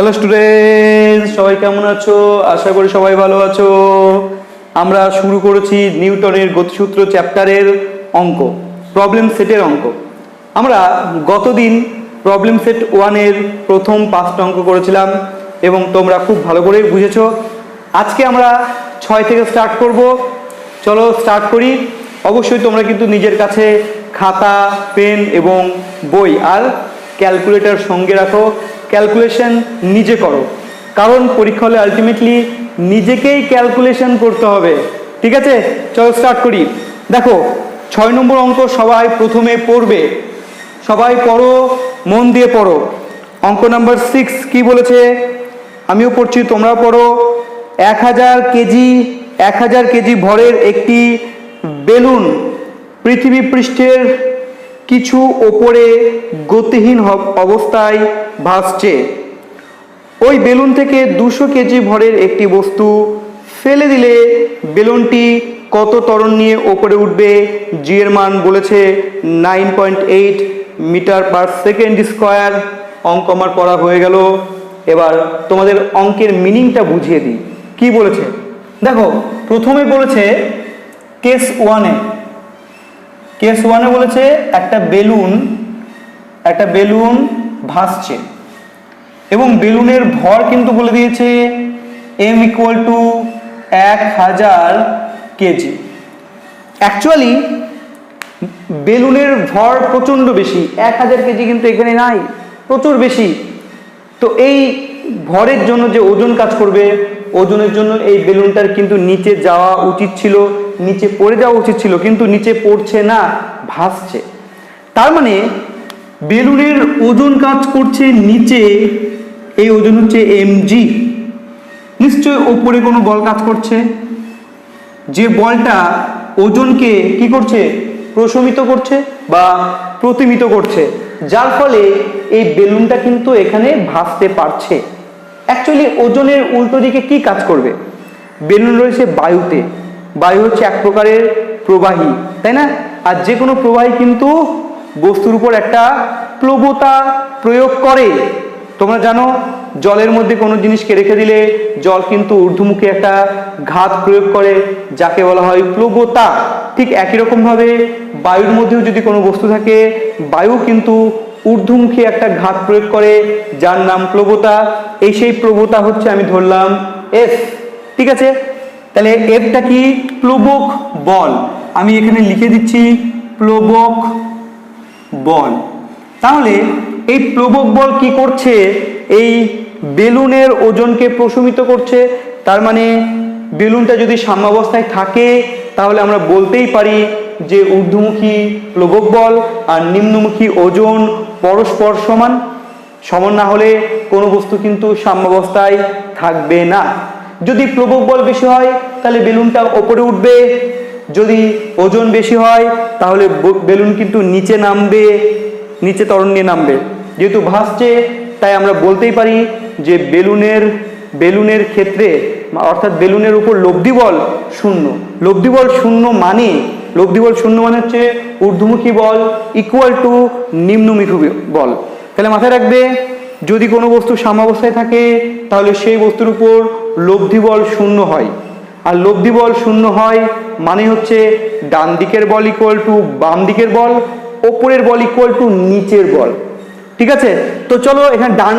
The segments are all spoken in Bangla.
হ্যালো স্টুডেন্টস, সবাই কেমন আছো? আশা করি সবাই ভালো আছো। আমরা শুরু করেছি নিউটনের গতিসূত্র চ্যাপ্টারের অঙ্ক, প্রবলেম সেটের অঙ্ক। আমরা গতদিন প্রবলেম সেট 1-এর প্রথম 5টা অঙ্ক করেছিলাম এবং তোমরা খুব ভালো করেই বুঝেছো। আজকে আমরা 6 থেকে স্টার্ট করব। চলো স্টার্ট করি। অবশ্যই তোমরা কিন্তু নিজের কাছে খাতা, পেন এবং বই আর ক্যালকুলেটর সঙ্গে রাখো। ক্যালকুলেশন নিজে করো, কারণ পরীক্ষা হলে আলটিমেটলি নিজেকেই ক্যালকুলেশন করতে হবে। ঠিক আছে, চলো স্টার্ট করি। দেখো 6 নম্বর অঙ্ক সবাই প্রথমে পড়বে। সবাই পড়ো, মন দিয়ে পড়ো। অঙ্ক নাম্বার 6 কি বলেছে? আমিও পড়ছি, তোমরা পড়ো। 1000 কেজি ভরের একটি বেলুন পৃথিবী পৃষ্ঠের কিছু ওপরে গতিহীন অবস্থায় ভাসছে। ওই বেলুন থেকে 200 কেজি ভরের একটি বস্তু ফেলে দিলে বেলুনটি কত ত্বরণ নিয়ে ওপরে উঠবে? জি এর মান বলেছে 9.8 মিটার পার সেকেন্ড স্কোয়ার। অঙ্ক আমার পড়া হয়ে গেল। এবার তোমাদের অঙ্কের মিনিংটা বুঝিয়ে দিই। কি বলেছে দেখো, প্রথমে বলেছে কেস 1-এ বলেছে একটা বেলুন ভাসছে এবং বেলুনের ভর কিন্তু বলে দিয়েছে m = 1000 কেজি। অ্যাকচুয়ালি বেলুনের ভর প্রচণ্ড বেশি, 1000 কেজি কিন্তু এখানে নাই, প্রচুর বেশি। তো এই ভরের জন্য যে ওজন কাজ করবে, ওজনের জন্য এই বেলুনটার কিন্তু নিচে যাওয়া উচিত ছিল, নিচে পড়ে যাওয়া উচিত ছিল, কিন্তু নিচে পড়ছে না, ভাসছে। তার মানে বেলুনের ওজন কাজ করছে নিচে, এই ওজন হচ্ছে mg। নিশ্চয় ওপরে কোনো বল কাজ করছে, যে বলটা ওজনকে কি করছে? প্রশমিত করছে বা প্রতিমিত করছে, যার ফলে এই বেলুনটা কিন্তু এখানে ভাসতে পারছে। অ্যাকচুয়ালি ওজনের উল্টো দিকে কি কাজ করবে? বেলুন রয়েছে বায়ুতে, বায়ু হচ্ছে এক প্রকারের প্রবাহী, তাই না? আর যে কোনো প্রবাহী কিন্তু বস্তুর উপর একটা প্লবতা প্রয়োগ করে। তোমরা জানো জলের মধ্যে কোনো জিনিসকে রেখে দিলে জল কিন্তু ঊর্ধ্বমুখী একটা ঘাত প্রয়োগ করে, যাকে বলা হয় প্লবতা। ঠিক একই রকমভাবে বায়ুর মধ্যেও যদি কোনো বস্তু থাকে, বায়ু কিন্তু ঊর্ধ্বমুখী একটা ঘাত প্রয়োগ করে, যার নাম প্লবতা। এই সেই প্লবতা হচ্ছে, আমি ধরলাম এফ। ঠিক আছে, তাহলে এফটা কি? প্লবক বল। আমি এখানে লিখে দিচ্ছি প্লবক বল। তাহলে এই প্লবক বল কি করছে? এই বেলুনের ওজনকে প্রশমিত করছে। তার মানে বেলুনটা যদি সাম্যাবস্থায় থাকে, তাহলে আমরা বলতেই পারি যে ঊর্ধ্বমুখী প্লবক বল আর নিম্নমুখী ওজন পরস্পর সমান। সমান না হলে কোনো বস্তু কিন্তু সাম্যাবস্থায় থাকবে না। যদি প্লবক বল বেশি হয় তাহলে বেলুনটা ওপরে উঠবে, যদি ওজন বেশি হয় তাহলে বেলুন কিন্তু নিচে নামবে, নিচে ত্বরণ নিয়ে নামবে। যেহেতু ভাসছে, তাই আমরা বলতেই পারি যে বেলুনের ক্ষেত্রে, অর্থাৎ বেলুনের উপর লব্ধি বল শূন্য। লব্ধি বল শূন্য মানে হচ্ছে ঊর্ধ্বমুখী বল = নিম্নমুখী বল। তাহলে মাথায় রাখবে, যদি কোনো বস্তু সাম্যাবস্থায় থাকে তাহলে সেই বস্তুর উপর লব্ধি বল শূন্য হয়। আর লব্ধি বল শূন্য হয় মানে হচ্ছে ডান দিকের বল = বাম দিকের বল, ওপরের বল = নিচের বল। ঠিক আছে, তো চলো এখানে ডান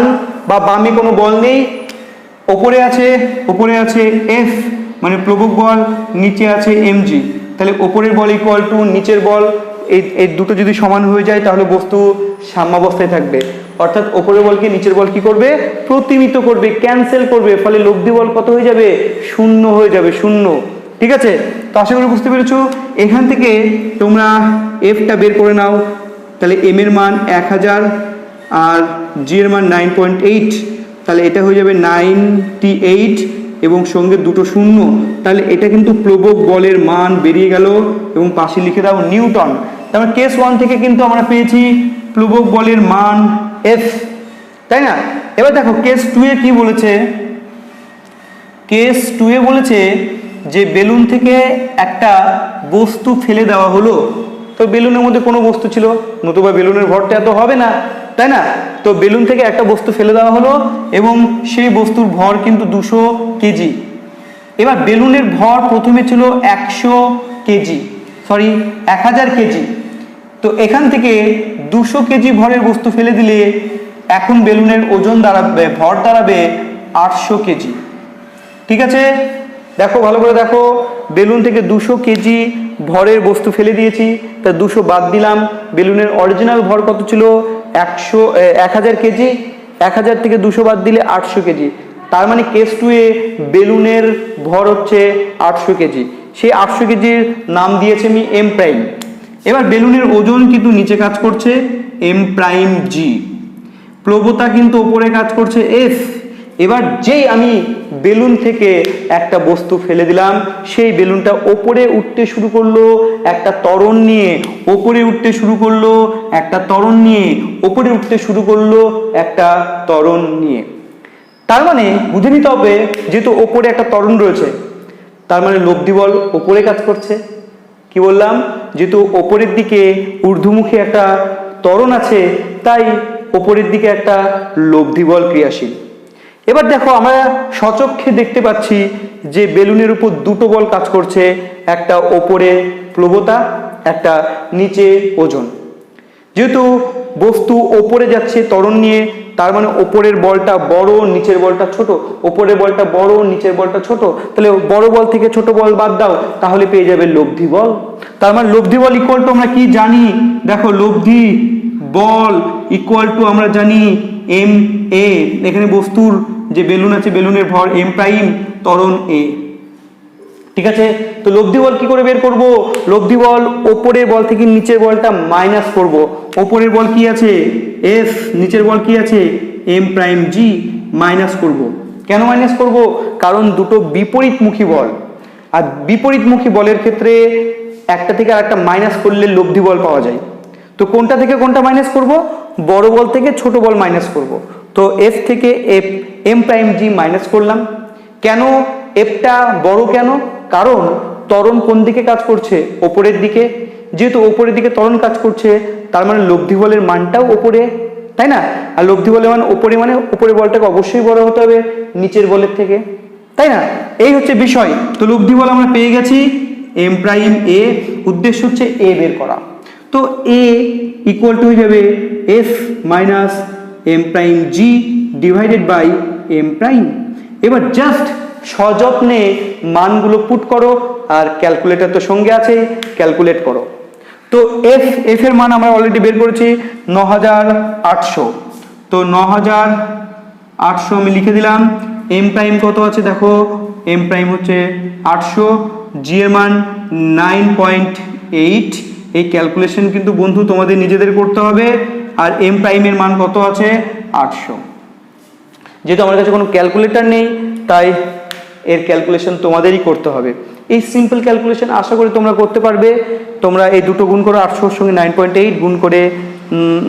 বা বামে কোনো বল নেই, ওপরে আছে এফ মানে প্লবক বল, নিচে আছে mg। তাহলে ওপরের বল = নিচের বল, এই দুটো যদি সমান হয়ে যায় তাহলে বস্তু সাম্যাবস্থায় থাকবে। অর্থাৎ ওপরের বলকে নিচের বল কি করবে? প্রতিমিত করবে, ক্যান্সেল করবে। ফলে লব্ধি বল কত হয়ে যাবে? শূন্য হয়ে যাবে, শূন্য। ঠিক আছে, তো আশা করি বুঝতে পেরেছো। এখান থেকে তোমরা এফটা বের করে নাও। তাহলে এম এর মান 1000 আর জি এর মান 9.8, তাহলে এটা হয়ে যাবে 98 এবং সঙ্গে দুটো শূন্য। তাহলে এটা কিন্তু প্লবক বলের মান বেরিয়ে গেল এবং পাশে লিখে দাও নিউটন। তারপর কেস 1 থেকে কিন্তু আমরা পেয়েছি প্লবক বলের মান এফ, তাই না? এবার দেখো কেস 2-এ কি বলেছে? কেস 2-এ বলেছে যে বেলুন থেকে একটা বস্তু ফেলে দেওয়া হলো। তো বেলুনের মধ্যে কোনো বস্তু ছিল, নতুবা বেলুনের ভরটা এত হবে না। তাই না? তো বেলুন থেকে একটা বস্তু ফেলে দেওয়া হলো এবং সেই বস্তুর ভর কিন্তু 200 কেজি। এবার বেলুনের ভর প্রথমে ছিল 100 কেজি, সরি 1000 কেজি। তো এখান থেকে 200 কেজি ভরের বস্তু ফেলে দিলে এখন বেলুনের ওজন দাঁড়াবে, ভর দাঁড়াবে 800 কেজি। ঠিক আছে, দেখো ভালো করে দেখো, বেলুন থেকে 200 কেজি ভরের বস্তু ফেলে দিয়েছি, তা 200 বাদ দিলাম। বেলুনের অরিজিনাল ভর কত ছিল? 1000 কেজি। 1000 থেকে 200 বাদ দিলে 800 কেজি। তার মানে কেস 2 এ বেলুনের ভর হচ্ছে 800 কেজি। সেই 800 কেজির নাম দিয়েছে আমি এম প্রাইম। এবার বেলুনের ওজন কিন্তু নিচে কাজ করছে এম প্রাইম জি, প্লবতা কিন্তু উপরে কাজ করছে এফ। এবার যেই আমি বেলুন থেকে একটা বস্তু ফেলে দিলাম, সেই বেলুনটা ওপরে উঠতে শুরু করলো একটা ত্বরণ নিয়ে, ওপরে উঠতে শুরু করলো একটা ত্বরণ নিয়ে, ওপরে উঠতে শুরু করলো একটা ত্বরণ নিয়ে। তার মানে বুঝে নিতে হবে, যেহেতু ওপরে একটা ত্বরণ রয়েছে, তার মানে লব্ধি বল ওপরে কাজ করছে। কি বললাম? যেহেতু ওপরের দিকে ঊর্ধ্বমুখী একটা ত্বরণ আছে, তাই ওপরের দিকে একটা লব্ধি বল ক্রিয়াশীল। এবার দেখো, আমরা সচক্ষে দেখতে পাচ্ছি যে বেলুনের উপর দুটো বল কাজ করছে, একটা ওপরে প্লবতা, একটা নিচে ওজন। যেহেতু বস্তু ওপরে যাচ্ছে ত্বরণ নিয়ে, তার মানে ওপরের বলটা বড়, নিচের বলটা ছোট। ওপরের বলটা বড়, নিচের বলটা ছোট, তাহলে বড় বল থেকে ছোট বল বাদ দাও, তাহলে পেয়ে যাবে লব্ধি বল। তার মানে লব্ধি বল ইকুয়াল টু আমরা কি জানি? দেখো, লব্ধি বল ইকুয়াল টু আমরা জানি এম এ। এখানে বস্তুর যে বেলুন আছে, বেলুনের ভর এম প্রাইম, ত্বরণ এ। ঠিক আছে, তো লব্ধি বল কি করে বের করব? লব্ধি বল ওপরের বল থেকে নিচের বলটা মাইনাস করব। ওপরের বল কি আছে? এফ, নিচের বল কি আছে? এম প্রাইম জি, মাইনাস করব। কেন মাইনাস করব? কারণ দুটো বিপরীতমুখী বল, আর বিপরীতমুখী বলের ক্ষেত্রে একটা থেকে আরেকটা মাইনাস করলে লব্ধি বল পাওয়া যায়। তো কোনটা থেকে কোনটা মাইনাস করব? বড় বল থেকে ছোট বল মাইনাস করব। তো এফ থেকে এফ এম প্রাইম জি মাইনাস করলাম। কেন এফটা বড়? কেন? কারণ ত্বরণ কোন দিকে কাজ করছে? ওপরের দিকে। যেহেতু ওপরের দিকে ত্বরণ কাজ করছে, তার মানে লব্ধি বলের মানটাও ওপরে, তাই না? আর লব্ধি বলের মান ওপরে, মানে ওপরের বলটাকে অবশ্যই বড় হতে হবে নিচের বলের থেকে, তাই না? এই হচ্ছে বিষয়। তো লব্ধি বল আমরা পেয়ে গেছি এম প্রাইম এ। উদ্দেশ্য হচ্ছে এ বের করা। তো এ ইকুয়াল টু হয়ে যাবে F minus M prime G divided by M prime. এবার জাস্ট সযত্নে মানগুলো পুট করো, আর ক্যালকুলেটর তো সঙ্গে আছে, ক্যালকুলেট করো। তো এফ এর মান আমরা অলরেডি বের করেছি 9800। তো 9800 আমি লিখে দিলাম। এম প্রাইম কত আছে দেখো, এম প্রাইম হচ্ছে 800, জি এর মান 9.8। এই ক্যালকুলেশন কিন্তু বন্ধু তোমাদের নিজেদের করতে হবে। আর এম প্রাইমের মান কত আছে? 800। যেহেতু আমার কাছে কোনো ক্যালকুলেটর নেই, তাই এর ক্যালকুলেশন তোমাদেরই করতে হবে। এই সিম্পল ক্যালকুলেশন আশা করি তোমরা করতে পারবে। তোমরা এই দুটো গুণ করো, 800 সঙ্গে 9.8 গুণ করে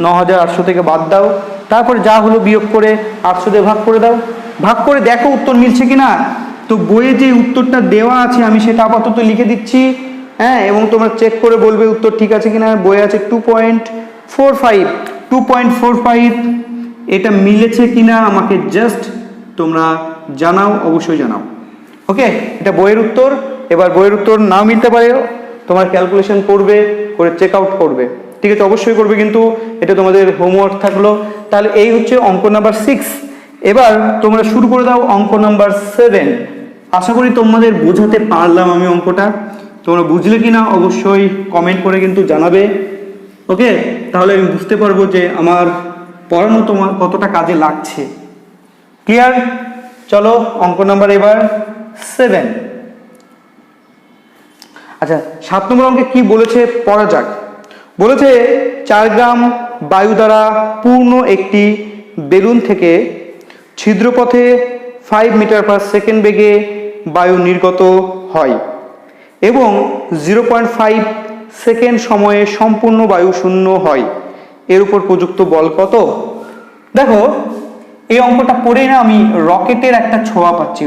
9800 থেকে বাদ দাও, তারপরে যা হলো বিয়োগ করে 800 দিয়ে ভাগ করে দাও। ভাগ করে দেখো উত্তর মিলছে কিনা। তো বইয়ে যে উত্তরটা দেওয়া আছে আমি সেটা আপাতত লিখে দিচ্ছি, হ্যাঁ, এবং তোমরা চেক করে বলবে উত্তর ঠিক আছে কিনা। বইয়ে আছে 2.45 এটা মিলেছে কিনা আমাকে জাস্ট তোমরা জানাও, অবশ্যই জানাও। ওকে, এটা বইয়ের উত্তর। এবার বইয়ের উত্তর না মিলতে পারে, তোমার ক্যালকুলেশন করবে, করে চেক আউট করবে। ঠিক আছে, অবশ্যই করবে, কিন্তু এটা তোমাদের হোমওয়ার্ক থাকলো। তাহলে এই হচ্ছে অঙ্ক নাম্বার 6। এবার তোমরা শুরু করে দাও অঙ্ক নাম্বার 7। আশা করি তোমাদের বোঝাতে পারলাম আমি অঙ্কটা। তোমরা বুঝলে কিনা অবশ্যই কমেন্ট করে কিন্তু জানাবে। ওকে, তাহলে আমি বুঝতে পারবো যে আমার পড়ানো তোমার কতটা কাজে লাগছে। ক্লিয়ার? চলো অঙ্ক নাম্বার এবার 7। আচ্ছা, 7 নম্বর অঙ্কে কি বলেছে পড়া যাক। বলেছে 4 গ্রাম বায়ু দ্বারা পূর্ণ একটি বেলুন থেকে ছিদ্রপথে 5 মিটার পার সেকেন্ড বেগে বায়ু নির্গত হয় এবং 0.5 সেকেন্ড সময়ে সম্পূর্ণ বায়ু শূন্য হয়। এর উপর প্রযুক্ত বল কত? দেখো, এই অঙ্কটা পড়ে না আমি রকেটের একটা ছোঁয়া পাচ্ছি।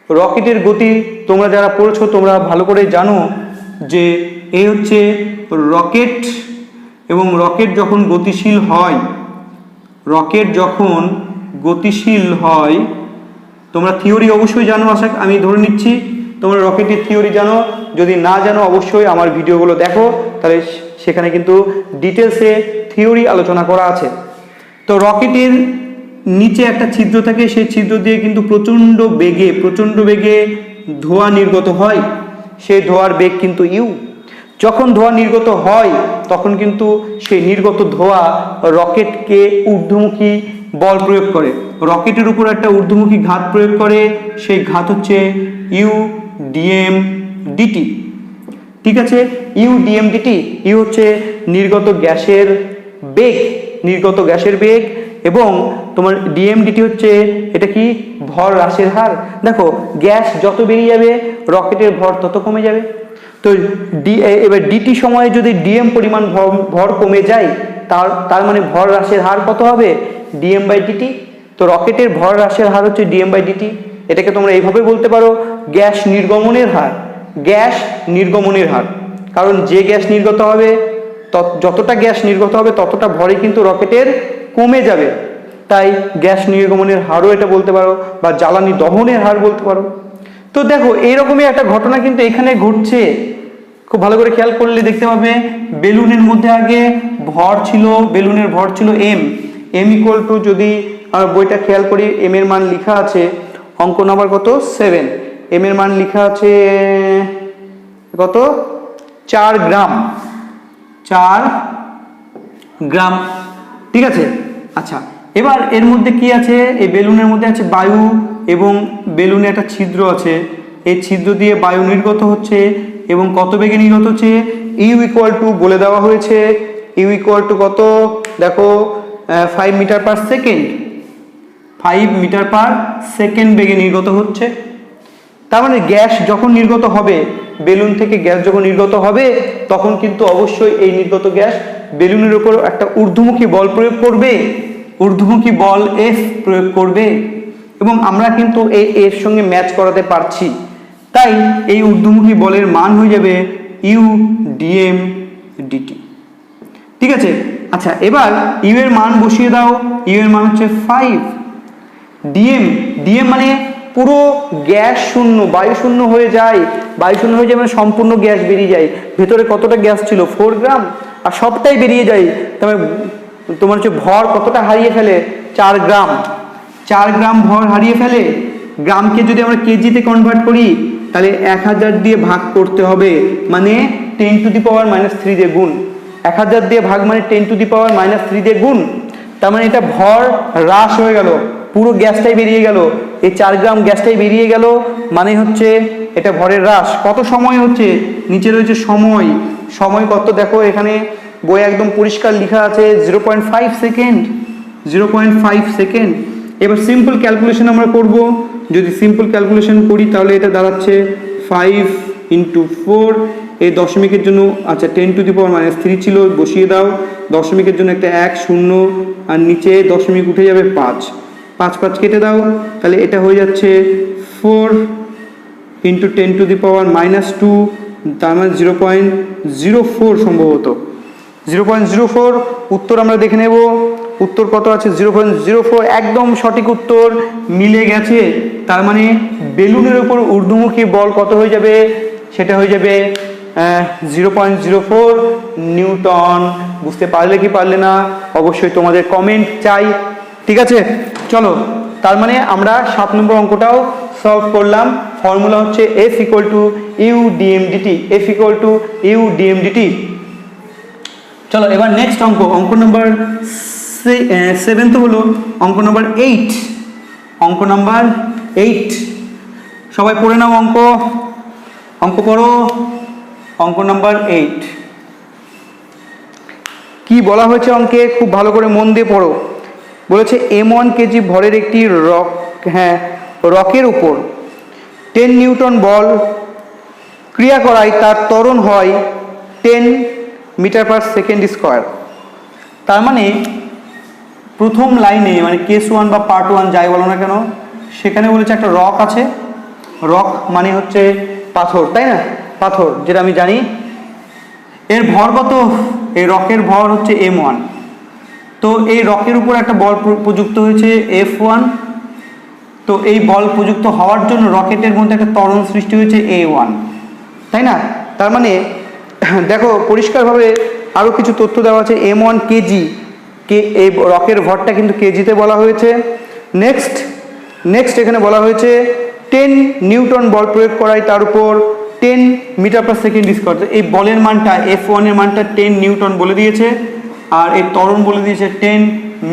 রকেটের গতি তোমরা যারা পড়েছো তোমরা ভালো করে জানো যে এই হচ্ছে রকেট। এবং রকেট যখন গতিশীল হয় তোমরা থিওরি অবশ্যই জানো, আমি ধরে নিচ্ছি তোমরা রকেটের থিওরি জানো। যদি না জানো অবশ্যই আমার ভিডিওগুলো দেখো, তাহলে সেখানে কিন্তু ডিটেলসে থিওরি আলোচনা করা আছে। তো রকেটের নিচে একটা ছিদ্র থাকে, সেই ছিদ্র দিয়ে কিন্তু প্রচণ্ড বেগে ধোঁয়া নির্গত হয়। সেই ধোঁয়ার বেগ কিন্তু ইউ। যখন ধোঁয়া নির্গত হয় তখন কিন্তু সেই নির্গত ধোঁয়া রকেটকে ঊর্ধ্বমুখী বল প্রয়োগ করে, রকেটের উপর একটা ঊর্ধ্বমুখী ঘাত প্রয়োগ করে। সেই ঘাত হচ্ছে ইউ ডিএম ডিটি। ঠিক আছে, ইউ ডিএম ডিটি। ইউ হচ্ছে নির্গত গ্যাসের বেগ এবং তোমার ডিএম ডিটি হচ্ছে এটা কি ভর হ্রাসের হার। দেখো গ্যাস যত বেরিয়ে যাবে রকেটের ভর তত কমে যাবে। তো এবার ডিটি সময়ে যদি ডিএম পরিমাণ ভর কমে যায় তার মানে ভর হ্রাসের হার কত হবে, ডিএম বাই ডিটি। তো রকেটের ভর হ্রাসের হার হচ্ছে ডিএম বাই ডিটি। এটাকে তোমরা এইভাবে বলতে পারো গ্যাস নির্গমনের হার। কারণ যে গ্যাস নির্গত হবে যতটা গ্যাস নির্গত হবে ততটা ভরে কিন্তু রকেটের কমে যাবে। তাই গ্যাস নির্গমনের হারও এটা বলতে পারো, বা জ্বালানি দহনের হার বলতে পারো। তো দেখো এইরকমই একটা ঘটনা কিন্তু এখানে ঘটছে। খুব ভালো করে খেয়াল করলে দেখতে পাবে বেলুনের মধ্যে আগে বেলুনের ভর ছিল এম ইকুয়াল টু, যদি বইটা খেয়াল করি এম এর মান লেখা আছে অঙ্ক নাম্বার কত 7, এম এর মান লেখা আছে কত 4 গ্রাম। ঠিক আছে, আচ্ছা এবার এর মধ্যে কি আছে, এই বেলুনের মধ্যে আছে বায়ু এবং বেলুনে একটা ছিদ্র আছে, এই ছিদ্র দিয়ে বায়ু নির্গত হচ্ছে এবং কত বেগে নির্গত হচ্ছে, ইউ ইকুয়াল টু বলে দেওয়া হয়েছে, ইউ ইকুয়াল টু কত দেখো 5 মিটার পার সেকেন্ড বেগে নির্গত হচ্ছে। তার মানে গ্যাস যখন নির্গত হবে, বেলুন থেকে গ্যাস যখন নির্গত হবে তখন কিন্তু অবশ্যই এই নির্গত গ্যাস বেলুনের উপর একটা ঊর্ধ্বমুখী বল প্রয়োগ করবে, ঊর্ধ্বমুখী বল এফ প্রয়োগ করবে এবং আমরা কিন্তু এর সঙ্গে ম্যাচ করাতে পারছি। তাই এই ঊর্ধ্বমুখী বলের মান হয়ে যাবে ইউ ডিএম ডিটি। ঠিক আছে, আচ্ছা এবার ইউ এর মান বসিয়ে দাও, ইউ এর মান হচ্ছে 5, ডিএম মানে পুরো গ্যাস শূন্য, বায়ু শূন্য হয়ে যায় মানে সম্পূর্ণ গ্যাস বেরিয়ে যায়। ভেতরে কতটা গ্যাস ছিল 4 গ্রাম, আর সবটাই বেরিয়ে যায়। তবে তোমার হচ্ছে ভর কতটা হারিয়ে ফেলে 4 গ্রাম ভর হারিয়ে ফেলে। গ্রামকে যদি আমরা কেজিতে কনভার্ট করি তাহলে 1000 দিয়ে ভাগ করতে হবে, মানে 10 টু দি পাওয়ার -3 দিয়ে গুণ। 1000 দিয়ে ভাগ মানে 10 টু দি পাওয়ার -3 দিয়ে গুণ। তার মানে এটা ভর হ্রাস হয়ে গেল, পুরো গ্যাসটাই বেরিয়ে গেল, এই 4 গ্রাম গ্যাসটাই বেরিয়ে গেল, মানে হচ্ছে এটা ভরের হ্রাস। কত সময় হচ্ছে, নিচে রয়েছে সময় কত দেখো, এখানে বই একদম পরিষ্কার লেখা আছে 0.5 সেকেন্ড। এবার সিম্পল ক্যালকুলেশন আমরা করব। যদি সিম্পল ক্যালকুলেশন করি তাহলে এটা দাঁড়াচ্ছে 5 × 4, এই দশমিকের জন্য আচ্ছা 10 টু দি পাওয়ার -3 ছিল, বসিয়ে দাও। দশমিকের জন্য একটা 1 0 আর নিচে দশমিক উঠে যাবে 5 কেটে দাও, তাহলে এটা হয়ে যাচ্ছে 4 × 10 টু দি পাওয়ার -2, তার মানে 0.04 সম্ভবত 0.04। উত্তর আমরা দেখে নেব, উত্তর কত আছে 0.04, একদম সঠিক উত্তর মিলে গেছে। তার মানে বেলুনের উপর ঊর্ধ্বমুখী বল কত হয়ে যাবে, সেটা হয়ে যাবে 0.04 নিউটন। বুঝতে পারলে কি পারলে না অবশ্যই তোমাদের কমেন্ট চাই। ঠিক আছে, চলো তার মানে আমরা 7 নম্বর অঙ্কটাও সলভ করলাম। ফর্মুলা হচ্ছে F equal to U DM DT. চলো এবার নেক্সট অঙ্ক নাম্বার 7 তো হলো, অঙ্ক নাম্বার 8। সবাই পড়ে নাও, অঙ্ক করো। অঙ্ক নাম্বার 8 কি বলা হয়েছে অঙ্কে, খুব ভালো করে মন দিয়ে পড়ো। বলেছে m1 কেজি ভরের একটি রকের উপর 10 নিউটন বল ক্রিয়া করায় তার ত্বরণ হয় 10 মিটার পার সেকেন্ড স্কোয়ার। তার মানে প্রথম লাইনে মানে কেস 1 বা পার্ট 1 যাই বলো না কেন, সেখানে বলেছে একটা রক আছে, রক মানে হচ্ছে পাথর, তাই না, পাথর যেটা আমি জানি। এর ভর কত, এই রকের ভর হচ্ছে m1। তো এই রকের উপর একটা বল প্রযুক্ত হয়েছে F1। তো এই বল প্রযুক্ত হওয়ার জন্য রকেটের মধ্যে একটা ত্বরণ সৃষ্টি হয়েছে A1, তাই না? তার মানে দেখো পরিষ্কারভাবে আরও কিছু তথ্য দেওয়া আছে। m1 কেজি, এই রকের ভরটা কিন্তু কেজিতে বলা হয়েছে। নেক্সট এখানে বলা হয়েছে 10 নিউটন বল প্রয়োগ করায় তার উপর 10 মিটার পার সেকেন্ড স্কোয়ার। এই বলের মানটা F1 এর মানটা 10 নিউটন বলে দিয়েছে, আর এই ত্বরণ বলে দিয়েছে 10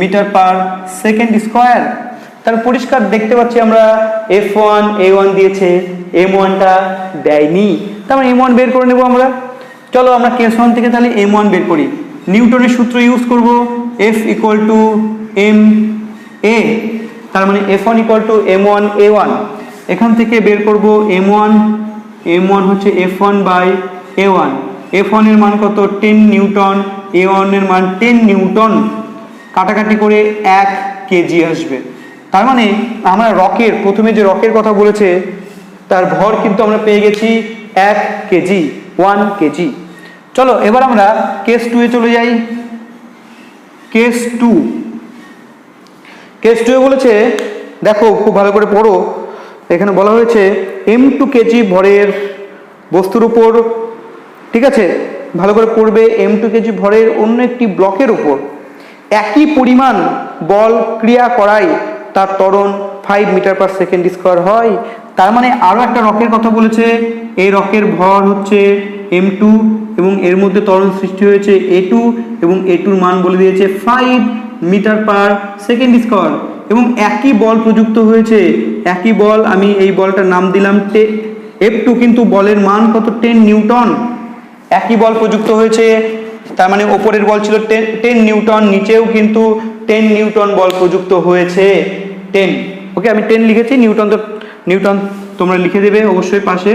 মিটার পার সেকেন্ড স্কোয়ার। তার পরিষ্কার দেখতে পাচ্ছি আমরা F1 A1 দিয়েছে, m1টা দেয়নি। তার মানে m1 বের করে নেব আমরা। চলো আমরা কেস 1 থেকে তাহলে m1 বের করি। নিউটনের সূত্র ইউজ করব, F equal to m a, তার মানে F1 equal to m1 a1। এখান থেকে বের করব m1 হচ্ছে F1 বাই a1। F1 এর মান কত? 10 নিউটন, a1 এর মান 10 নিউটন, কাটাকাটি করে 1 কেজি আসবে। তার মানে আমরা প্রথমে যে রকের কথা বলেছে তার ভর কিন্তু আমরা পেয়ে গেছি 1 কেজি, 1 কেজি। চলো এবার আমরা কেস 2 এ চলে যাই। কেস 2 এ বলেছে, দেখো খুব ভালো করে পড়ো। এখানে বলা হয়েছে m2 কেজি ভরের বস্তুর উপর, ঠিক আছে, ভালো করে পড়বে। m2 কেজি ভরের অন্য একটি ব্লকের উপর একই পরিমাণ বল ক্রিয়া করায় তার ত্বরণ 5 মিটার পার সেকেন্ড স্কোয়ার হয়। তার মানে আরও একটা রকের কথা বলেছে। এই রকের ভর হচ্ছে m2 এবং এর মধ্যে ত্বরণ সৃষ্টি হয়েছে a2 এবং a2-র মান বলে দিয়েছে 5 মিটার পার সেকেন্ড স্কোয়ার এবং একই বল প্রযুক্ত হয়েছে। একই বল, আমি এই বলটার নাম দিলাম F2, কিন্তু বলের মান কত? 10 নিউটন। একই বল প্রযুক্ত হয়েছে, তার মানে ওপরের বল ছিল 10 নিউটন, নিচেও কিন্তু 10 নিউটন বল প্রযুক্ত হয়েছে। 10, ওকে, আমি 10 লিখেছি, নিউটন তোমরা লিখে দেবে অবশ্যই পাশে।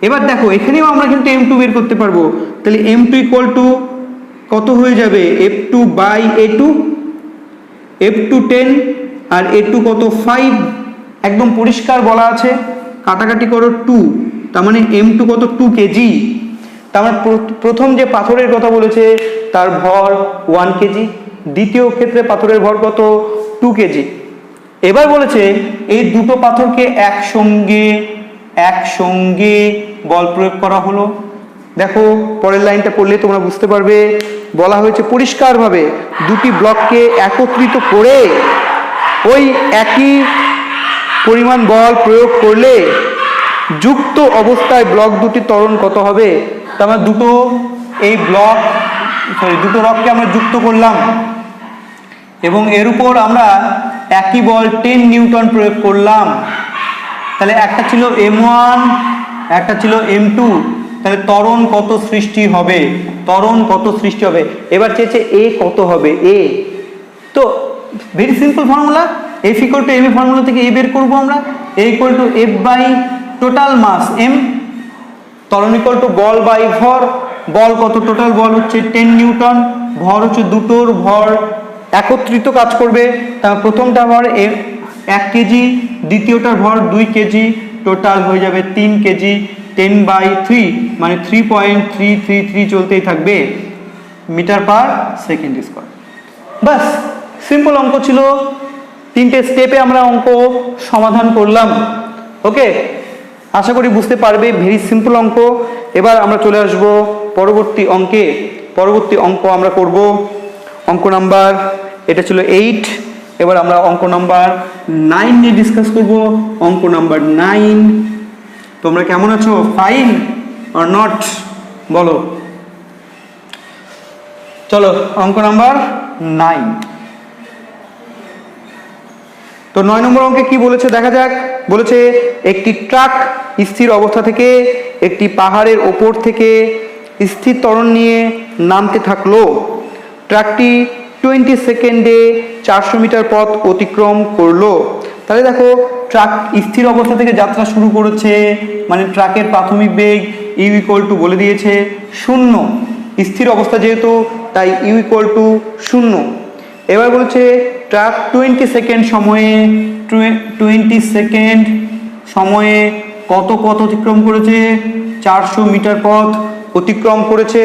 এবার দেখো এখানেও আমরা কিন্তু m2 বের করতে পারবো। তাহলে m2 ইকুয়াল টু কত হয়ে যাবে? F2 by a2, F2 10 R a2 কত? 5। একদম পরিষ্কার বলা আছে, কাটাকাটি করো 2, তার মানে m2 কত? 2 কেজি। তার মানে প্রথম যে পাথরের কথা বলেছে তার ভর 1 কেজি, দ্বিতীয় ক্ষেত্রে পাথরের ভর কত? 2 কেজি। এবার বলেছে এই দুটো পাথরকে একসঙ্গে বল প্রয়োগ করা হলো। দেখো পরের লাইনটা পড়লে তোমরা বুঝতে পারবে। বলা হয়েছে পরিষ্কারভাবে দুটি ব্লককে একত্রিত করে ওই একই পরিমাণ বল প্রয়োগ করলে যুক্ত অবস্থায় ব্লক দুটি ত্বরণ কত হবে? তার মানে দুটো রককে আমরা যুক্ত করলাম এবং এর উপর আমরা একই বল 10 নিউটন প্রয়োগ করলাম। তাহলে একটা ছিল m1, একটা ছিল m2, তাহলে ত্বরণ কত সৃষ্টি হবে? এবার চেয়েছে a কত হবে? a তো very simple formula, F equal to m formula থেকে a বের করবো আমরা। a equal to f by total mass m, ত্বরণ ইকুয়াল টু বল বাই ভর। বল কত? টোটাল বল হচ্ছে 10 নিউটন, ভর হচ্ছে দুটোর ভর একত্রিত কাজ করবে। তার প্রথমটা ভর 1 কেজি, দ্বিতীয়টার ভর 2 কেজি, টোটাল হয়ে যাবে 3 কেজি। 10/3 মানে 3.333 চলতেই থাকবে মিটার পার সেকেন্ড স্কোয়ার। বাস, সিম্পল অঙ্ক ছিল। 3টে স্টেপে আমরা অঙ্ক সমাধান করলাম। ওকে, আশা করি বুঝতে পারবে, ভেরি সিম্পল অঙ্ক। এবার আমরা চলে আসব পরবর্তী অঙ্কে। পরবর্তী অঙ্ক আমরা করব অঙ্ক নাম্বার, এটা ছিল 8। এবার আমরা অঙ্ক নাম্বার 9 নিয়ে ডিসকাস করব। অঙ্ক নাম্বার 9। তোমরা কেমন আছো? ফাইন অর নট বলো। চলো অঙ্ক নাম্বার 9। তো 9 নম্বর অঙ্কে কি বলেছে দেখা যাক। বলেছে একটি ট্রাক স্থির অবস্থা থেকে একটি পাহাড়ের ওপর থেকে স্থির ত্বরণ নিয়ে নামতে থাকলো। ট্রাকটি 20 সেকেন্ডে 400 মিটার পথ অতিক্রম করলো। তাহলে দেখো ট্রাক স্থির অবস্থা থেকে যাত্রা শুরু করেছে, মানে ট্রাকের প্রাথমিক বেগ ইউ ইকুয়াল টু বলে দিয়েছে 0। স্থির অবস্থা যেহেতু তাই ইউ ইকুয়াল টু 0। এবার বলছে ট্রাক 20 সেকেন্ড সময়ে কত পথ অতিক্রম করেছে? 400 মিটার পথ অতিক্রম করেছে,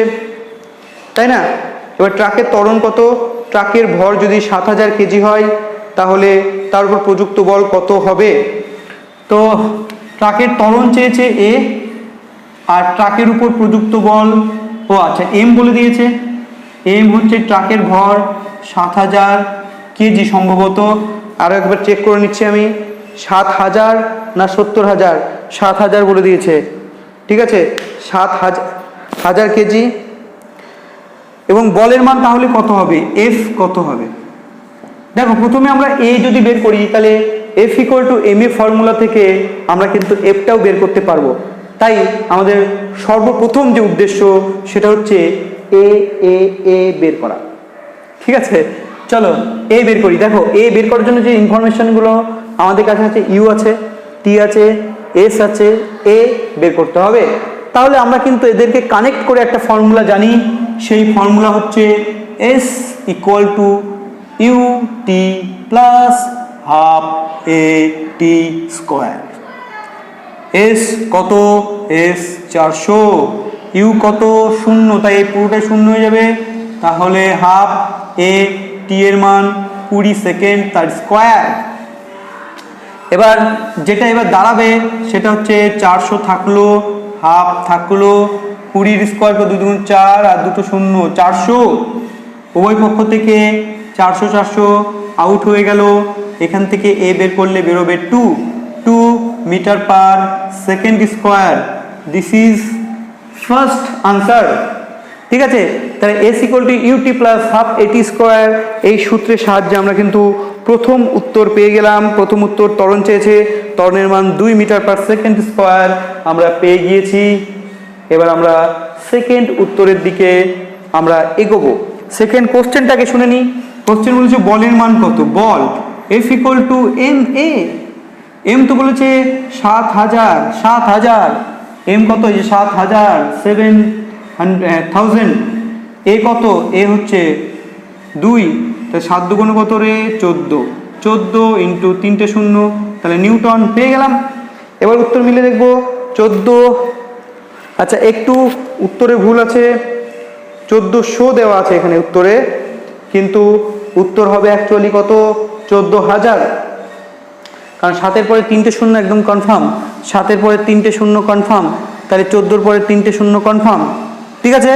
তাই না? এবার ট্রাকের ত্বরণ কত, ট্রাকের ভর যদি 7000 কেজি হয় তাহলে তার উপর প্রযুক্ত বল কত হবে। তো ট্রাকের ত্বরণ চেয়েছে এ, আর ট্রাকের উপর প্রযুক্ত বল ও আচ্ছা এম বলে দিয়েছে। এম হচ্ছে ট্রাকের ভর 7000 কেজি সম্ভবত, আরও একবার চেক করে নিচ্ছি আমি, 7000 না 70000, 7000 বলে দিয়েছে, ঠিক আছে, 7000 কেজি। এবং বলের মান তাহলে কত হবে, এফ কত হবে। দেখো প্রথমে আমরা এ যদি বের করি তাহলে F equal to M A formula থেকে আমরা কিন্তু এফটাও বের করতে পারবো। তাই আমাদের সর্বপ্রথম যে উদ্দেশ্য সেটা হচ্ছে এ এ এ বের করা, ঠিক আছে। চলো এ বের করি। দেখো এ বের করার জন্য যে ইনফরমেশনগুলো আমাদের কাছে আছে, ইউ আছে, টি আছে, এস আছে, এ বের করতে হবে। তাহলে আমরা কিন্তু এদেরকে কানেক্ট করে একটা ফর্মুলা জানি, সেই ফর্মুলা হচ্ছে S equal to U T plus half A T square. S কত, এস 400, ইউ কত 0, তাই এই পুরোটাই 0 হয়ে যাবে, তাহলে হাফ এ টি এর মান 20 সেকেন্ড তার স্কোয়ার। এবার যেটা এবার দাঁড়াবে সেটা হচ্ছে 400 থাকলো, হাফ থাকলো, 20 স্কোয়ার করে 2 2 4 আর 2 0, 400। উভয় পক্ষ থেকে 400 400 আউট হয়ে গেল। এখান থেকে এ বের করলে বেরোবে 2 metre per second square. This is first answer, ঠিক আছে। তাহলে S equal to UT plus half AT square, এই সূত্রের সাহায্যে আমরা কিন্তু প্রথম উত্তর পেয়ে গেলাম। প্রথম উত্তর ত্বরণ চেয়েছে, ত্বরণের মান 2 মিটার পার সেকেন্ড স্কোয়ার আমরা পেয়ে গিয়েছি। এবার আমরা সেকেন্ড উত্তরের দিকে আমরা এগোবো। সেকেন্ড কোশ্চেনটাকে শুনে নিই। কোশ্চেন বলেছে বলের মান কত, বল F equal to M A. M তো বলেছে 7000, এম কত, এই যে 7000, 7000। এ কত, এ হচ্ছে 2, তাহলে 7 দুগুণ কত রে, 14 ইন্টু 3টে 0, তাহলে নিউটন পেয়ে গেলাম। এবার উত্তর মিলে দেখবো 14, আচ্ছা একটু উত্তরে ভুল আছে, 1400 দেওয়া আছে এখানে উত্তরে, কিন্তু উত্তর হবে অ্যাকচুয়ালি কত, 14000, কারণ 7-এর পরে 3টে 0 একদম কনফার্ম, 7-এর পরে 3টে 0 কনফার্ম, তাহলে 14-এর পরে 3টে 0 কনফার্ম, ঠিক আছে।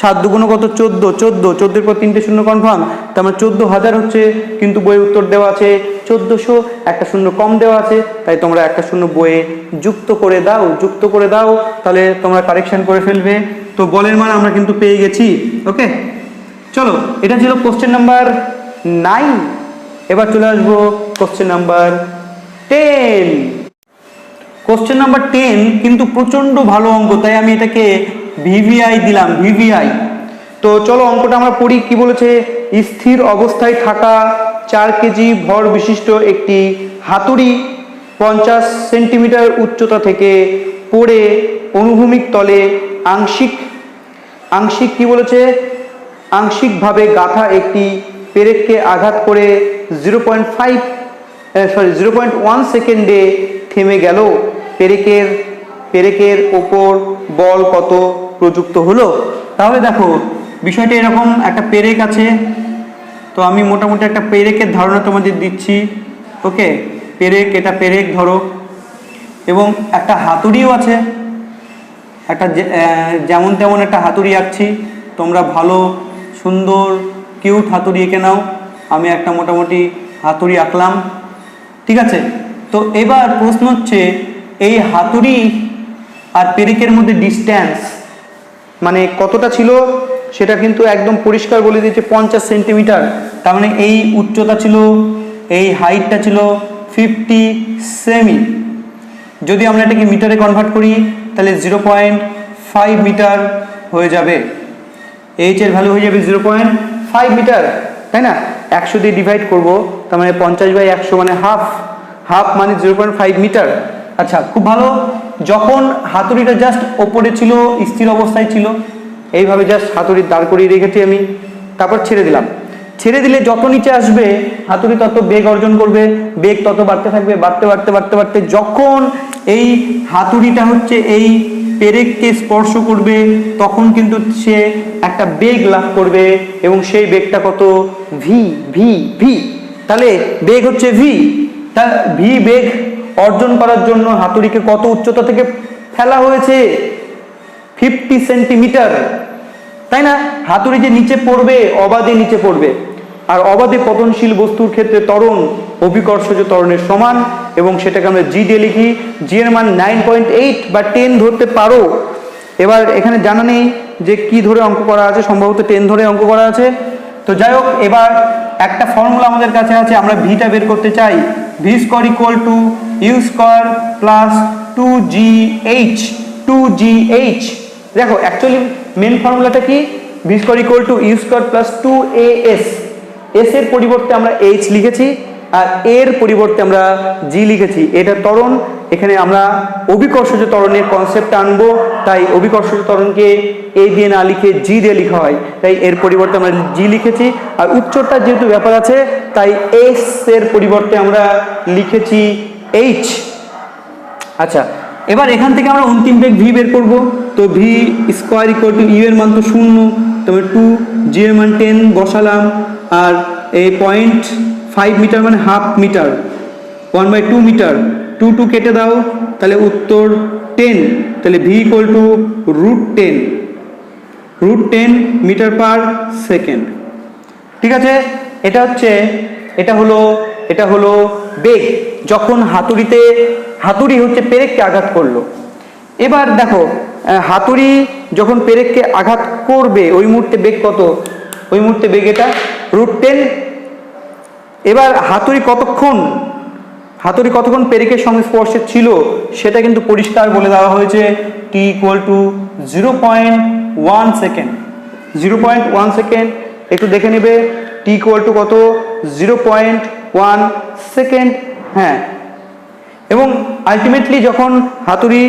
7 দুগুণ কত, 14-14-14-এর পর 3টে 0 কনফার্ম, তার মানে 14000 হচ্ছে, কিন্তু বইয়ে উত্তর দেওয়া আছে 1400, একটা 0 কম দেওয়া আছে, তাই তোমরা একটা 0 বইয়ে যুক্ত করে দাও, তাহলে তোমরা কারেকশন করে ফেলবে। তো বলের মান আমরা কিন্তু পেয়ে গেছি, ওকে। চলো এটা ছিল কোশ্চেন নাম্বার 9। এবার চলে আসবো কোশ্চেন নাম্বার 10। কোশ্চেন নাম্বার 10 কিন্তু প্রচন্ড ভালো অঙ্ক, তাই আমি এটাকে ভিভিআই দিলাম, ভিভিআই। তো চলো অঙ্কটা আমরা পড়ি। কি বলেছে, স্থির অবস্থায় থাকা 4 কেজি ভর বিশিষ্ট একটি হাতুড়ি 50 সেন্টিমিটার উচ্চতা থেকে পড়ে অনুভূমিক তলে আংশিক কি বলেছে, আংশিকভাবে গাঁথা একটি পেরেককে আঘাত করে 0.1 সেকেন্ডে থেমে গেল। পেরেকের ওপর বল কত প্রযুক্ত হলো। তাহলে দেখো বিষয়টা এরকম, একটা পেরেক আছে, তো আমি মোটামুটি একটা পেরেকের ধারণা তোমাদের দিচ্ছি, ওকে। এটা পেরেক ধরো, এবং একটা হাতুড়িও আছে, একটা যেমন তেমন একটা হাতুড়ি আঁকছি, তোমরা ভালো সুন্দর কিউট হাতুড়ি এঁকে নাও। আমি একটা মোটামুটি হাতুড়ি আঁকলাম, ঠিক আছে। তো এবার প্রশ্ন হচ্ছে এই হাতুড়ি আর পেরেকের মধ্যে ডিস্ট্যান্স মানে কতটা ছিল, সেটা কিন্তু একদম পরিষ্কার বলে দিয়েছে 50 সেন্টিমিটার। তার মানে এই উচ্চতা ছিল, এই হাইটটা ছিল 50 সেমি। যদি আমরা এটাকে মিটারে কনভার্ট করি তাহলে 0.5 মিটার হয়ে যাবে। এইচ এর ভ্যালু হয়ে যাবে 0.5 মিটার, তাই না। 100 দিয়ে ডিভাইড করবো, তার মানে 50/100 মানে হাফ মানে 0.5 মিটার। আচ্ছা খুব ভালো। যখন হাতুড়িটা জাস্ট ওপরে ছিল, স্থির অবস্থায় ছিল, এইভাবে জাস্ট হাতুড়ি দাঁড় করিয়ে রেখেছি আমি, তারপর ছেড়ে দিলাম। ছেড়ে দিলে যত নিচে আসবে হাতুড়ি তত বেগ অর্জন করবে, বেগ তত বাড়তে থাকবে, বাড়তে যখন এই হাতুড়িটা হচ্ছে এই পেরেককে স্পর্শ করবে তখন কিন্তু সে একটা বেগ লাভ করবে এবং সেই বেগটা কত ভি ভি ভি। তাহলে বেগ হচ্ছে ভি। তা ভি বেগ অর্জন করার জন্য হাতুড়িকে কত উচ্চতা থেকে ফেলা হয়েছে 50 সেন্টিমিটার, তাই না? হাতুড়ি যে নিচে পড়বে অবাধে নিচে পড়বে, আর অবাধে পতনশীল বস্তুর ক্ষেত্রে ত্বরণ অভিকর্ষজ ত্বরণের সমান এবং সেটাকে আমরা জি দিয়ে লিখি। জি এর মান 9.8 বা 10 ধরতে পারো। এবার এখানে জানা নেই যে কি ধরে অঙ্ক করা আছে, সম্ভবত 10 ধরে অঙ্ক করা আছে। তো যাই হোক, এবার একটা ফর্মুলা আমাদের কাছে আছে, আমরা ভিটা বের করতে চাই। V square equal to U square plus 2GH 2GH। দেখো অ্যাকচুয়ালি মেন ফর্মুলাটা কি, V square equal to U square plus 2AS। S এর পরিবর্তে আমরা এইচ লিখেছি আর এর পরিবর্তে আমরা জি লিখেছি। এটা ত্বরণ, এখানে আমরা অভিকর্ষজ ত্বরণের কনসেপ্ট আনবো, তাই অভিকর্ষজ ত্বরণকে এ দিয়ে না লিখে জি দিয়ে লেখা হয়, তাই এর পরিবর্তে আমরা জি লিখেছি। আর উচ্চতার যেহেতু ব্যাপার আছে তাই এস এর পরিবর্তে আমরা লিখেছি এইচ। আচ্ছা, এবার এখান থেকে আমরা অন্তিম বেগ ভি বের করব। তো V square equal to U এর মান তো 0, তবে 2, জি এর মান 10 বসালাম, আর এই 0.5 মিটার মানে হাফ মিটার, 1/2 মিটার, 2 কেটে দাও, তাহলে উত্তর 10। তাহলে V equal to √10 metre per second. ঠিক আছে, এটা হলো বেগ যখন হাতুড়ি হচ্ছে পেরেককে আঘাত করলো। এবার দেখো হাতুড়ি যখন পেরেককে আঘাত করবে ওই মুহূর্তে বেগ কত, ওই মুহূর্তে বেগ এটা √10। এবার হাতুড়ি কতক্ষণ পেরেকের সংস্পর্শে ছিল সেটা কিন্তু পরিষ্কার বলে দেওয়া হয়েছে, T equal to 0.1 second. 0.1 second একটু দেখে নেবে, টি ইকুয়াল টু কত 0.1 সেকেন্ড। হ্যাঁ, এবং আলটিমেটলি যখন হাতুড়ি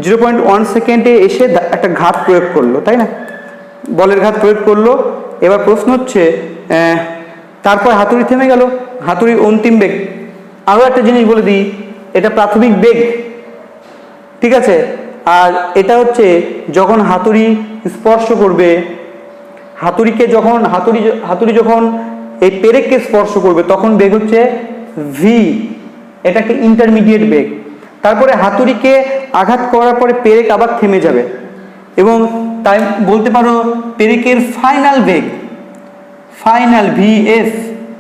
0.1 সেকেন্ডে এসে একটা ঘাত প্রয়োগ করলো, তাই না, বলের ঘাত প্রয়োগ করলো। এবার প্রশ্ন হচ্ছে তারপর হাতুড়ি থেমে গেল, হাতুড়ির অন্তিম বেগ। আরও একটা জিনিস বলে দিই, এটা প্রাথমিক বেগ, ঠিক আছে। আর এটা হচ্ছে যখন হাতুড়ি স্পর্শ করবে, হাতুড়ি যখন এই পেরেককে স্পর্শ করবে তখন বেগ হচ্ছে ভি, এটাকে ইন্টারমিডিয়েট বেগ। তারপরে হাতুড়িকে আঘাত করার পরে পেরেক আবার থেমে যাবে এবং তাই বলতে পারো পেরেকের ফাইনাল বেগ, ফাইনাল ভিএফ,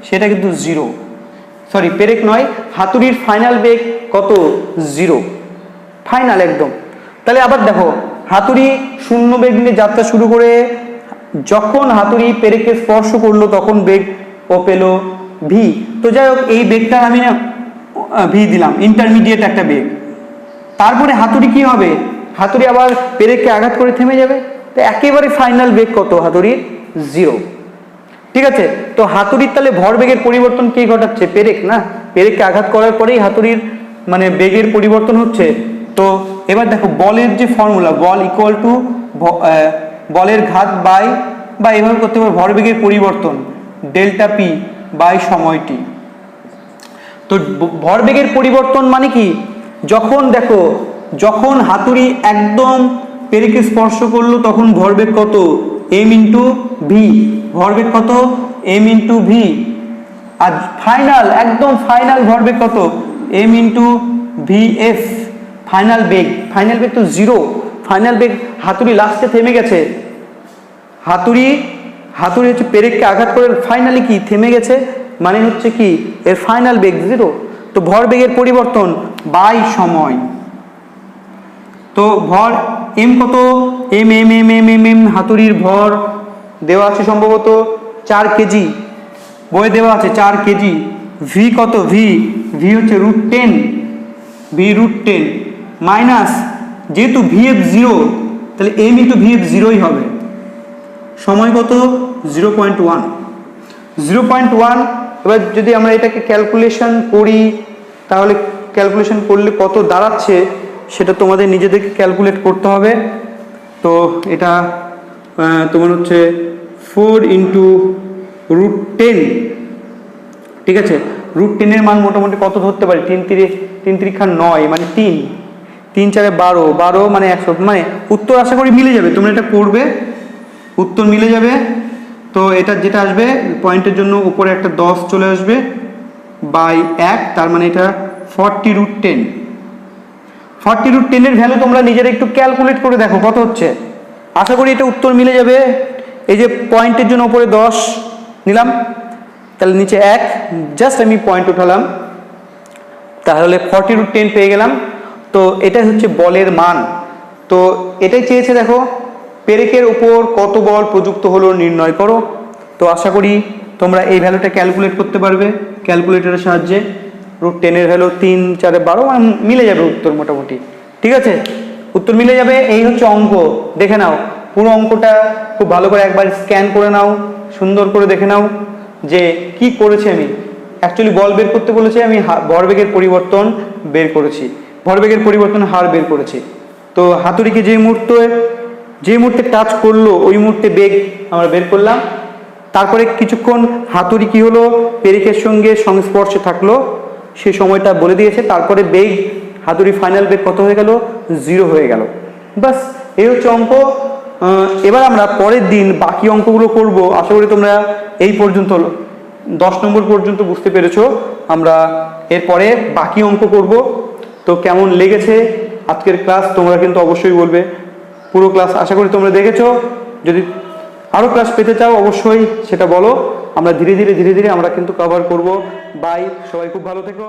সেটা কিন্তু 0। সরি, পেরেক নয়, হাতুড়ির ফাইনাল বেগ কত 0, ফাইনাল একদম। তাহলে আবার দেখো, হাতুড়ি শূন্য বেগ নিয়ে যাত্রা শুরু করে যখন হাতুড়ি পেরেককে স্পর্শ করলো তখন বেগ ও পেল ভি। তো যাই হোক, এই বেগটা আমি না ভি দিলাম, ইন্টারমিডিয়েট একটা বেগ। তারপরে হাতুড়ি কি হবে, হাতুড়ি আবার পেরেককে আঘাত করে থেমে যাবে, তো একেবারে ফাইনাল বেগ কত হাতুড়ির 0। ঠিক আছে, তো হাতুড়ির তাহলে ভরবেগের পরিবর্তন কে ঘটাচ্ছে, পেরেক না, পেরেককে আঘাত করার পরেই হাতুড়ির মানে বেগের পরিবর্তন হচ্ছে। তো এবার দেখো বলের যে ফর্মুলা, বল ইকুয়াল টু বলের ঘাত বাই, বা এভাবে করতে পারো ভরবেগের পরিবর্তন ডেল্টা পি বাই সময়টি। তো ভরবেগের পরিবর্তন মানে কি, যখন হাতুড়ি একদম পেরেকে স্পর্শ করলো তখন ভরবেগ কত এম ইন্টু ভি, ভরবেগ কত এম ইন্টু ভি। আর একদম ফাইনাল ভরবেগ কত M into V F. Final বেগ তো 0, ফাইনাল বেগ হাতুড়ি লাস্টে থেমে গেছে, হাতুড়ি হচ্ছে পেরেককে আঘাত করে ফাইনালি কি থেমে গেছে, মানে হচ্ছে কি এর ফাইনাল বেগ 0। তো ভরবেগের পরিবর্তন বাই সময়। তো ভর এম কত, M M M M M M হাতুড়ির ভর দেওয়া আছে সম্ভবত 4 কেজি, বইয়ে দেওয়া আছে 4 কেজি। ভি কত, ভি হচ্ছে √10, ভি √10 মাইনাস, যেহেতু ভিএফ 0 তাহলে এম ইন্টু ভিএফ 0ই হবে। সময় কত 0.1। এবার যদি আমরা এটাকে ক্যালকুলেশন করি তাহলে ক্যালকুলেশন করলে কত দাঁড়াচ্ছে সেটা তোমাদের নিজেদেরকে ক্যালকুলেট করতে হবে। তো এটা তোমার হচ্ছে 4 ইন্টু √10, ঠিক আছে। √10 এর মান মোটামুটি কত ধরতে পারি, 3 3 9 মানে 3 4 12, 12 মানে 100, মানে উত্তর আশা করি মিলে যাবে, তোমরা এটা করবে, উত্তর মিলে যাবে। তো এটা যেটা আসবে পয়েন্টের জন্য উপরে একটা 10 চলে আসবে বাই 1, তার মানে এটা 40√10। 40√10 এর ভ্যালু তোমরা নিজেরা একটু ক্যালকুলেট করে দেখো কত হচ্ছে। আশা করি এটা উত্তর মিলে যাবে। এই যে পয়েন্টের জন্য উপরে 10 নিলাম, তাহলে নিচে 1, জাস্ট আমি পয়েন্ট উঠালাম, তাহলে 40√10 পেয়ে গেলাম। তো এটাই হচ্ছে বলের মান। তো এটাই চেয়েছে, দেখো পেরেকের উপর কত বল প্রযুক্ত হলো নির্ণয় করো। তো আশা করি তোমরা এই ভ্যালুটা ক্যালকুলেট করতে পারবে ক্যালকুলেটরের সাহায্যে। √10 এর ভ্যালু 3 4 12, মানে মিলে যাবে উত্তর মোটামুটি, ঠিক আছে, উত্তর মিলে যাবে। এই হচ্ছে অঙ্ক, দেখে নাও পুরো অঙ্কটা খুব ভালো করে একবার স্ক্যান করে নাও, সুন্দর করে দেখে নাও যে কি করেছি আমি। অ্যাকচুয়ালি বল বের করতে বলেছে, আমি ভরবেগের পরিবর্তন বের করেছি, ভরবেগের পরিবর্তন হার বের করেছি। তো হাতুড়িকে যে মুহূর্তে টাচ করলো ওই মুহূর্তে বেগ আমরা বের করলাম। তারপরে কিছুক্ষণ হাতুড়ি কি হলো, পেরেকের সঙ্গে সংস্পর্শে থাকলো, সে সময়টা বলে দিয়েছে। তারপরে বেগ, হাতুড়ি ফাইনাল বেগ কত হয়ে গেল, 0 হয়ে গেল। বাস এই হচ্ছে অঙ্ক। এবার আমরা পরের দিন বাকি অঙ্কগুলো করব। আশা করি তোমরা এই পর্যন্ত 10 নম্বর পর্যন্ত বুঝতে পেরেছো। আমরা এরপরে বাকি অঙ্ক করব। তো কেমন লেগেছে আজকের ক্লাস তোমরা কিন্তু অবশ্যই বলবে। পুরো ক্লাস আশা করি তোমরা দেখেছো। যদি আরও ক্লাস পেতে চাও অবশ্যই সেটা বলো, আমরা ধীরে ধীরে আমরা কিন্তু কভার করব। বাই, সবাই খুব ভালো থেকো।